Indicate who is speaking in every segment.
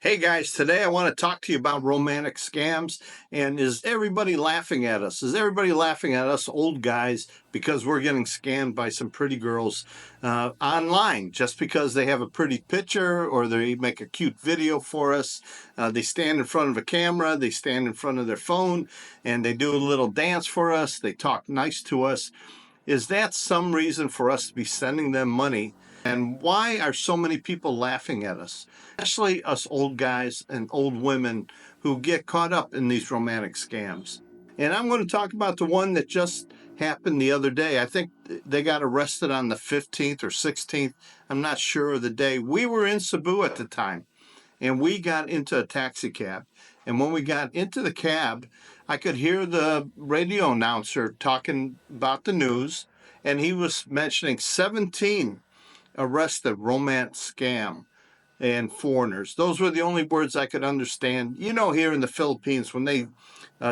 Speaker 1: Hey guys, today I want to talk to you about romantic scams. And is everybody laughing at us? Is everybody laughing at us old guys because we're getting scammed by some pretty girls online just because they have a pretty picture or they make a cute video for us? They stand in front of a camera, they stand in front of their phone, and they do a little dance for us. They talk nice to us. Is that some reason for us to be sending them money? And why are so many people laughing at us, especially us old guys and old women who get caught up in these romantic scams? And I'm going to talk about the one that just happened the other day. I think they got arrested on the 15th or 16th. I'm not sure of the day. We were in Cebu at the time, and we got into a taxi cab. And when we got into the cab, I could hear the radio announcer talking about the news, and he was mentioning 17 arrested romance scam and foreigners. Those were the only words I could understand. You know, here in the Philippines, when they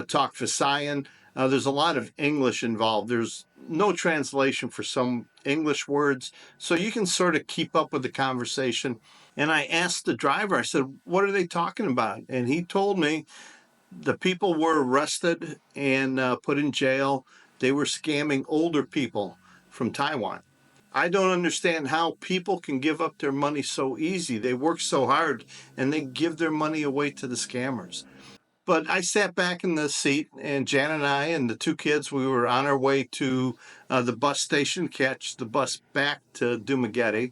Speaker 1: talk Visayan, there's a lot of English involved. There's no translation for some English words, so you can sort of keep up with the conversation. And I asked the driver, I said, what are they talking about? And he told me the people were arrested and put in jail. They were scamming older people from Taiwan. I don't understand how people can give up their money so easy. They work so hard and they give their money away to the scammers. But I sat back in the seat, and Jan and I and the two kids, we were on our way to the bus station, catch the bus back to Dumaguete.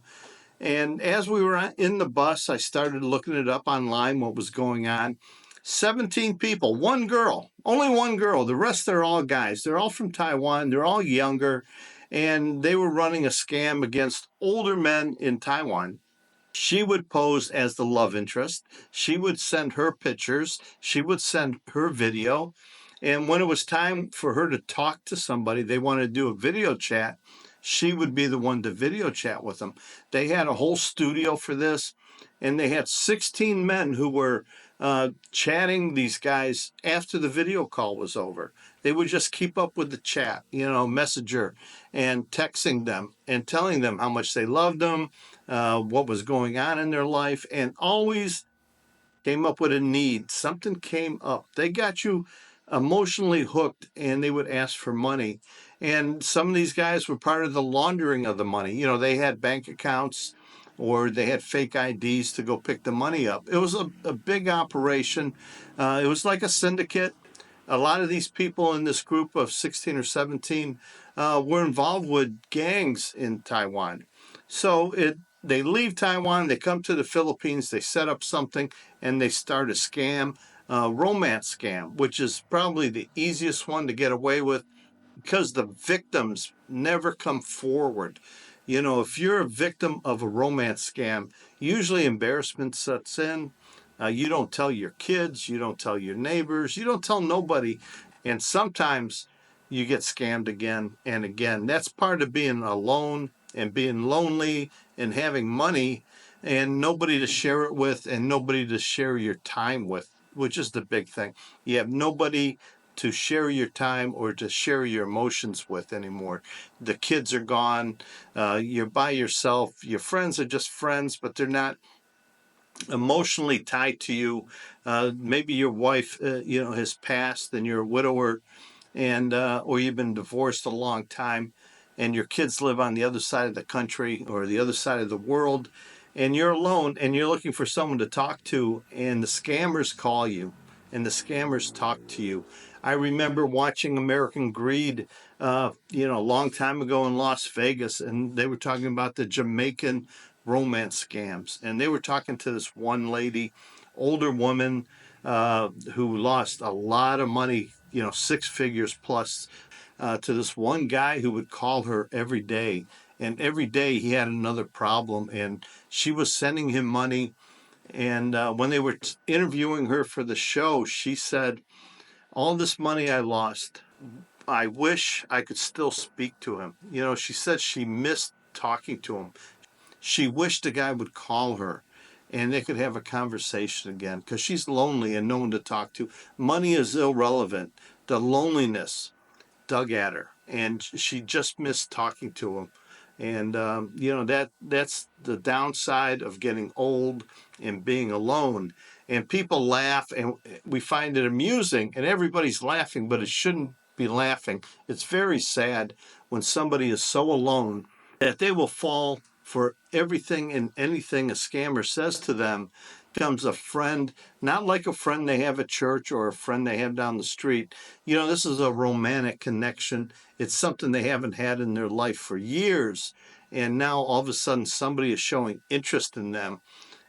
Speaker 1: And as we were in the bus, I started looking it up online, what was going on. 17 people, one girl, only one girl. The rest, they're all guys. They're all from Taiwan. They're all younger. And they were running a scam against older men in Taiwan. She would pose as the love interest. She would send her pictures. She would send her video. And when it was time for her to talk to somebody, they wanted to do a video chat, she would be the one to video chat with them. They had a whole studio for this, and they had 16 men who were chatting these guys after the video call was over. They would just keep up with the chat, messenger, and texting them and telling them how much they loved them, what was going on in their life, and always came up with a need. Something came up. They got you emotionally hooked, and they would ask for money. And some of these guys were part of the laundering of the money. They had bank accounts or they had fake IDs to go pick the money up. It was a big operation. It was like a syndicate. A lot of these people in this group of 16 or 17 were involved with gangs in Taiwan. So they leave Taiwan, they come to the Philippines, they set up something, and they start a scam, romance scam, which is probably the easiest one to get away with because the victims never come forward. If you're a victim of a romance scam, usually embarrassment sets in. You don't tell your kids, you don't tell your neighbors, you don't tell nobody. And sometimes you get scammed again and again. That's part of being alone and being lonely and having money and nobody to share it with and nobody to share your time with, which is the big thing. You have nobody to share your time or to share your emotions with anymore. The kids are gone. You're by yourself. Your friends are just friends, but they're not emotionally tied to you. Maybe your wife, has passed and you're a widower, and or you've been divorced a long time, and your kids live on the other side of the country or the other side of the world, and you're alone and you're looking for someone to talk to, and the scammers call you and the scammers talk to you. I remember watching American Greed, a long time ago in Las Vegas, and they were talking about the Jamaican romance scams, and they were talking to this one lady, older woman, who lost a lot of money, six figures plus, to this one guy who would call her every day. And every day he had another problem, and she was sending him money. And when they were interviewing her for the show, she said, all this money I lost, I wish I could still speak to him. She said she missed talking to him. She wished the guy would call her and they could have a conversation again because she's lonely and no one to talk to. Money is irrelevant. The loneliness dug at her, and she just missed talking to him. And that's the downside of getting old and being alone. And people laugh, and we find it amusing, and everybody's laughing, but it shouldn't be laughing. It's very sad when somebody is so alone that they will fall for everything and anything a scammer says to them. Becomes a friend, not like a friend they have at church or a friend they have down the street. This is a romantic connection. It's something they haven't had in their life for years. And now all of a sudden somebody is showing interest in them,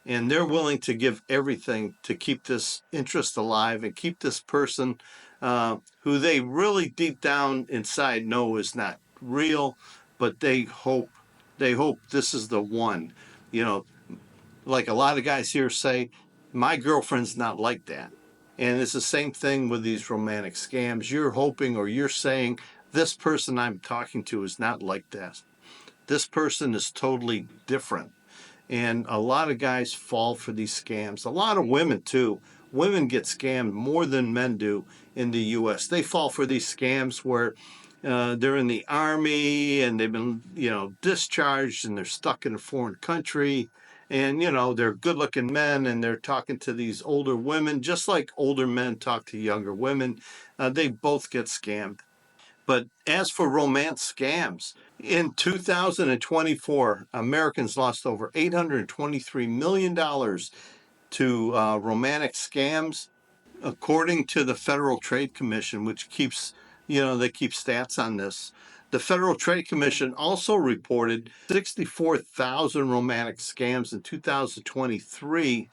Speaker 1: and they're willing to give everything to keep this interest alive and keep this person who they really deep down inside know is not real, but they hope this is the one. You know, like a lot of guys here say, my girlfriend's not like that. And it's the same thing with these romantic scams. You're hoping, or you're saying, this person I'm talking to is not like that. This person is totally different. And a lot of guys fall for these scams. A lot of women, too. Women get scammed more than men do in the U.S. They fall for these scams where they're in the army and they've been, discharged, and they're stuck in a foreign country. And, they're good looking men, and they're talking to these older women, just like older men talk to younger women. They both get scammed. But as for romance scams, in 2024, Americans lost over $823 million to romantic scams, according to the Federal Trade Commission, which they keep stats on this. The Federal Trade Commission also reported 64,000 romantic scams in 2023,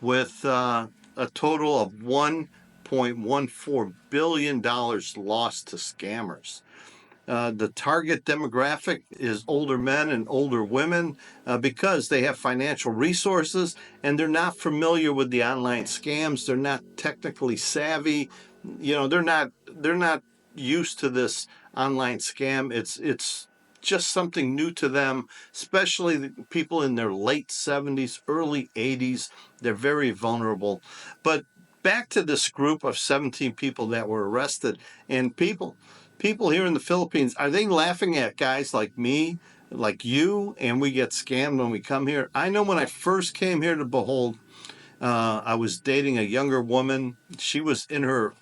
Speaker 1: with a total of $1.14 billion lost to scammers. The target demographic is older men and older women because they have financial resources and they're not familiar with the online scams. They're not technically savvy. They're not used to this online scam. It's just something new to them, especially the people in their late 70s, early 80s. They're very vulnerable. But back to this group of 17 people that were arrested, and people here in the Philippines, are they laughing at guys like me, like you, and we get scammed when we come here? I know when I first came here to Behold, I was dating a younger woman. She was in her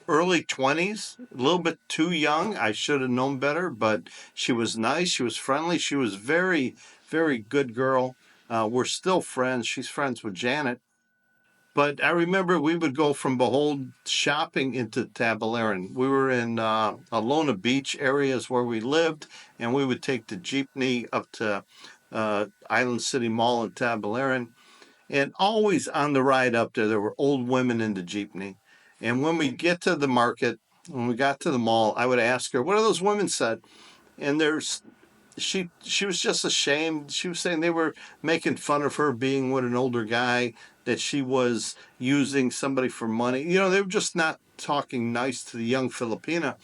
Speaker 1: early 20s, a little bit too young. I should have known better, but she was nice. She was friendly. She was very, very good girl. We're still friends. She's friends with Janet. But I remember we would go from Behold shopping into Tabalaran. We were in Alona Beach areas where we lived, and we would take the jeepney up to Island City Mall in Tabalaran. And always on the ride up there were old women in the jeepney. And when we get to the market, when we got to the mall, I would ask her, "What are those women said?" And she was just ashamed. She was saying they were making fun of her being with an older guy, that she was using somebody for money. They were just not talking nice to the young Filipina.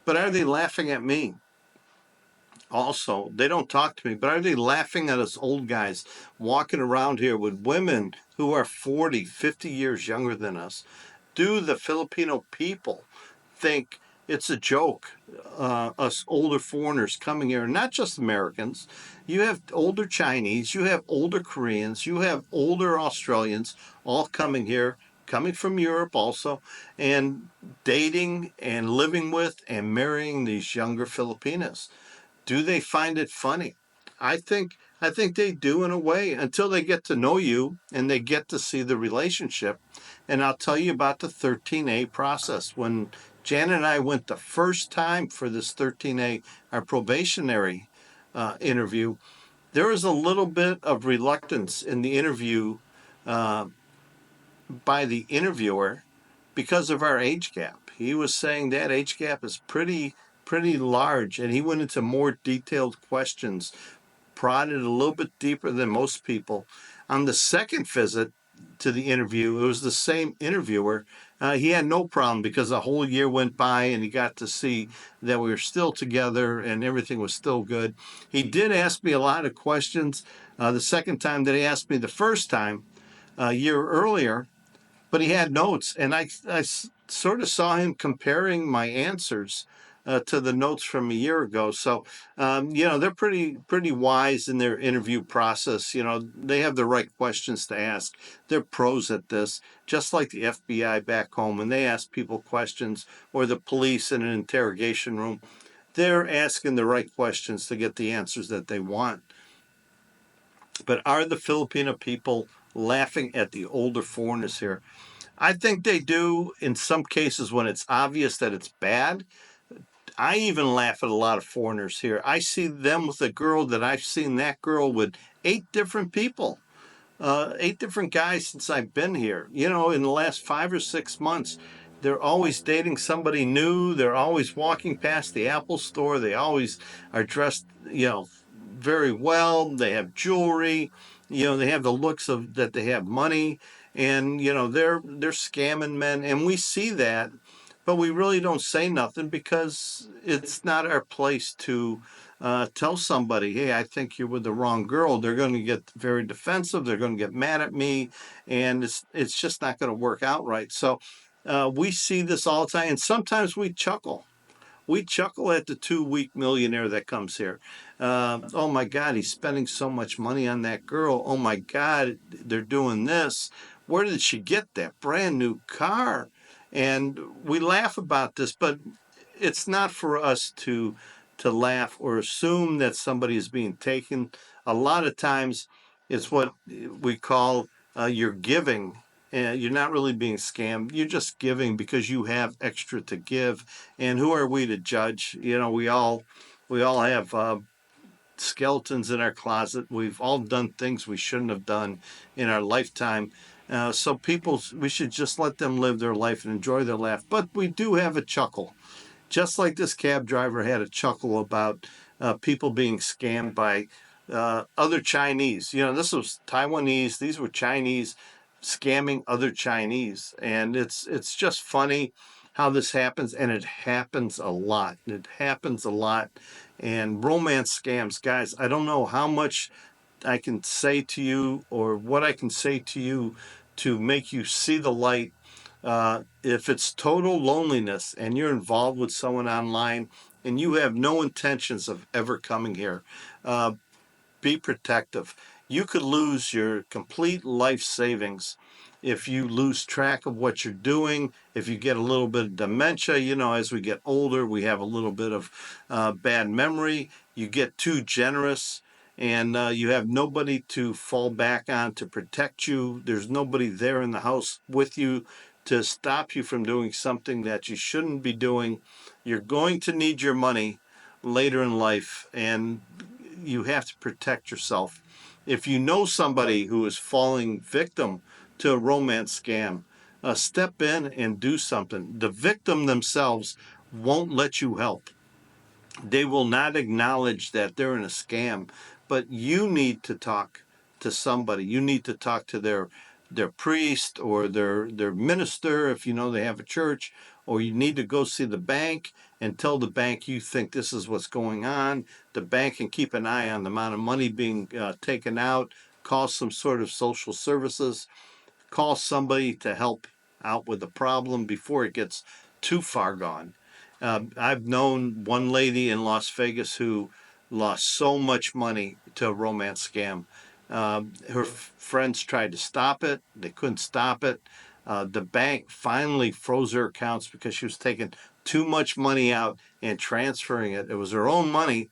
Speaker 1: But are they laughing at me? Also, they don't talk to me, but are they laughing at us old guys walking around here with women who are 40, 50 years younger than us? Do the Filipino people think it's a joke, us older foreigners coming here, not just Americans? You have older Chinese, you have older Koreans, you have older Australians all coming here, coming from Europe also, and dating and living with and marrying these younger Filipinas. Do they find it funny? I think they do in a way, until they get to know you and they get to see the relationship. And I'll tell you about the 13A process. When Jan and I went the first time for this 13A, our probationary interview, there was a little bit of reluctance in the interview uh, by the interviewer because of our age gap. He was saying that age gap is pretty large, and he went into more detailed questions, prodded a little bit deeper than most people. On the second visit to the interview, it was the same interviewer. He had no problem because a whole year went by and he got to see that we were still together and everything was still good. He did ask me a lot of questions the second time that he asked me the first time, a year earlier, but he had notes, and I sort of saw him comparing my answers to the notes from a year ago. So, they're pretty wise in their interview process. They have the right questions to ask. They're pros at this, just like the FBI back home when they ask people questions, or the police in an interrogation room. They're asking the right questions to get the answers that they want. But are the Filipino people laughing at the older foreigners here? I think they do in some cases when it's obvious that it's bad. I even laugh at a lot of foreigners here. I see them with a girl that I've seen that girl with 8 different people, 8 different guys since I've been here. In the last 5 or 6 months, they're always dating somebody new. They're always walking past the Apple store. They always are dressed, very well. They have jewelry. They have the looks of that they have money, and they're scamming men, and we see that, but we really don't say nothing because it's not our place to tell somebody, hey, I think you're with the wrong girl. They're going to get very defensive. They're going to get mad at me, and it's just not going to work out right. So we see this all the time, and sometimes we chuckle. We chuckle at the 2 week millionaire that comes here. Oh my God, he's spending so much money on that girl. Oh my God, they're doing this. Where did she get that brand new car? And we laugh about this, but it's not for us to laugh or assume that somebody is being taken. A lot of times, it's what we call you're giving. You're not really being scammed. You're just giving because you have extra to give. And who are we to judge? We all have skeletons in our closet. We've all done things we shouldn't have done in our lifetime. So we should just let them live their life and enjoy their laugh. But we do have a chuckle, just like this cab driver had a chuckle about people being scammed by other Chinese. This was Taiwanese. These were Chinese scamming other Chinese, and it's just funny how this happens, and it happens a lot. It happens a lot, and romance scams, guys. I don't know how much I can say to you or what I can say to you to make you see the light. If it's total loneliness and you're involved with someone online and you have no intentions of ever coming here, uh, be protective. You could lose your complete life savings if you lose track of what you're doing, if you get a little bit of dementia. As we get older, we have a little bit of bad memory. You get too generous, and you have nobody to fall back on to protect you. There's nobody there in the house with you to stop you from doing something that you shouldn't be doing. You're going to need your money later in life, and you have to protect yourself. If you know somebody who is falling victim to a romance scam, step in and do something. The victim themselves won't let you help. They will not acknowledge that they're in a scam, but you need to talk to somebody. You need to talk to their priest or their minister if you know they have a church, or you need to go see the bank and tell the bank you think this is what's going on. The bank can keep an eye on the amount of money being taken out, call some sort of social services, call somebody to help out with the problem before it gets too far gone. I've known one lady in Las Vegas who lost so much money to a romance scam. Her friends tried to stop it. They couldn't stop it. The bank finally froze her accounts because she was taking too much money out and transferring it. It was her own money,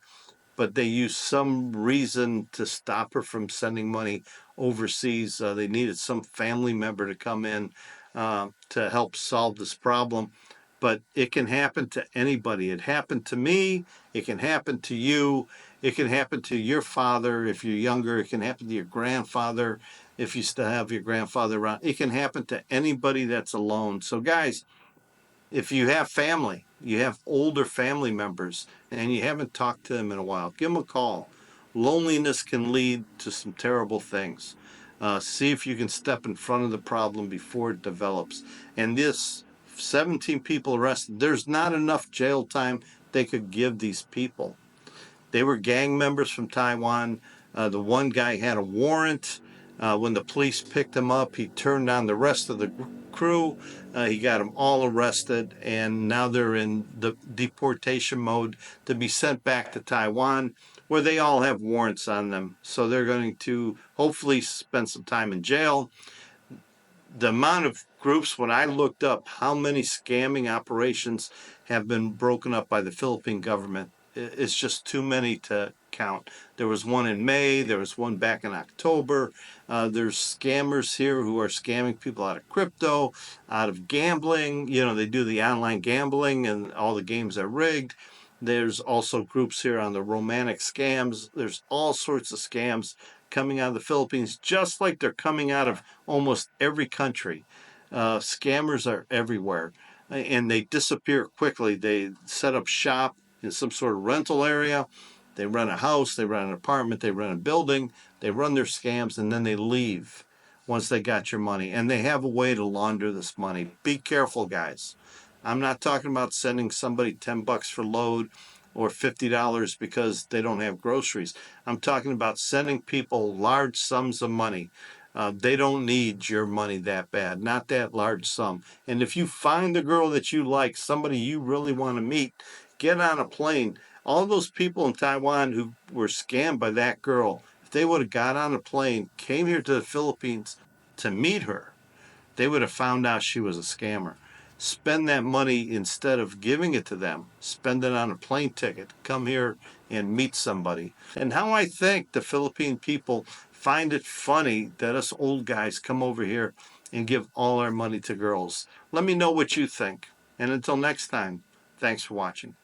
Speaker 1: but they used some reason to stop her from sending money overseas. They needed some family member to come in to help solve this problem. But it can happen to anybody. It happened to me. It can happen to you. It can happen to your father if you're younger. It can happen to your grandfather if you still have your grandfather around. It can happen to anybody that's alone. So, guys, if you have family, you have older family members, and you haven't talked to them in a while, give them a call. Loneliness can lead to some terrible things. See if you can step in front of the problem before it develops. And this 17 people arrested, there's not enough jail time they could give these people. They were gang members from Taiwan. The one guy had a warrant. When the police picked him up, he turned on the rest of the crew. He got them all arrested, and now they're in the deportation mode to be sent back to Taiwan, where they all have warrants on them. So they're going to hopefully spend some time in jail. The amount of groups, when I looked up how many scamming operations have been broken up by the Philippine government, it's just too many to count. There was one in May, there was one back in October. There's scammers here who are scamming people out of crypto, out of gambling. You know, they do the online gambling and all the games are rigged. There's also groups here on the romantic scams. There's all sorts of scams coming out of the Philippines, just like they're coming out of almost every country. Scammers are everywhere, and they disappear quickly. They set up shop in some sort of rental area. They rent a house, they rent an apartment, they rent a building, they run their scams, and then they leave once they got your money. And they have a way to launder this money. Be careful, guys. I'm not talking about sending somebody $10 for load or $50 because they don't have groceries. I'm talking about sending people large sums of money. They don't need your money that bad, not that large sum. And if you find a girl that you like, somebody you really want to meet, get on a plane. All those people in Taiwan who were scammed by that girl, if they would have got on a plane, came here to the Philippines to meet her, they would have found out she was a scammer. Spend that money instead of giving it to them. Spend it on a plane ticket. Come here and meet somebody. And how I think the Philippine people find it funny that us old guys come over here and give all our money to girls. Let me know what you think. And until next time, thanks for watching.